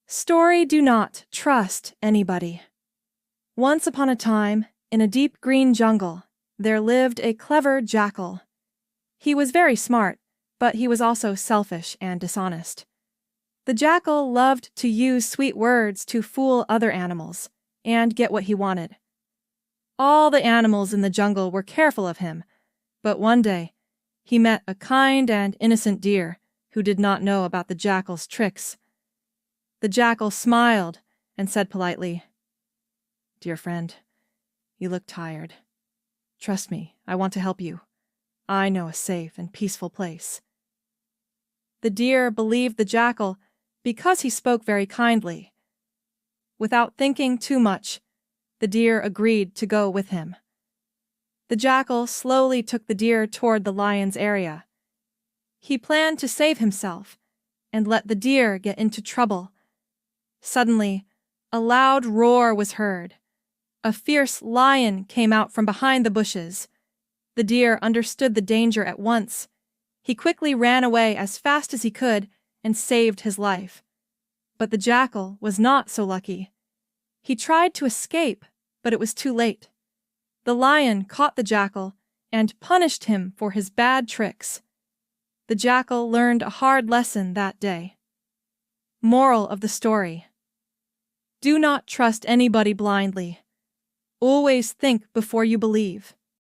Story: Do not trust anybody. Once upon a time, in a deep green jungle, there lived a clever jackal. He was very smart, but he was also selfish and dishonest. The jackal loved to use sweet words to fool other animals and get what he wanted. All the animals in the jungle were careful of him, but one day he met a kind and innocent deer who did not know about the jackal's tricks. The jackal smiled and said politely, "Dear friend, you look tired. Trust me, I want to help you. I know a safe and peaceful place." The deer believed the jackal because he spoke very kindly. Without thinking too much, the deer agreed to go with him. The jackal slowly took the deer toward the lion's area. He planned to save himself and let the deer get into trouble. Suddenly, a loud roar was heard. A fierce lion came out from behind the bushes. The deer understood the danger at once. He quickly ran away as fast as he could and saved his life. But the jackal was not so lucky. He tried to escape, but it was too late. The lion caught the jackal and punished him for his bad tricks. The jackal learned a hard lesson that day. Moral of the story: do not trust anybody blindly. Always think before you believe.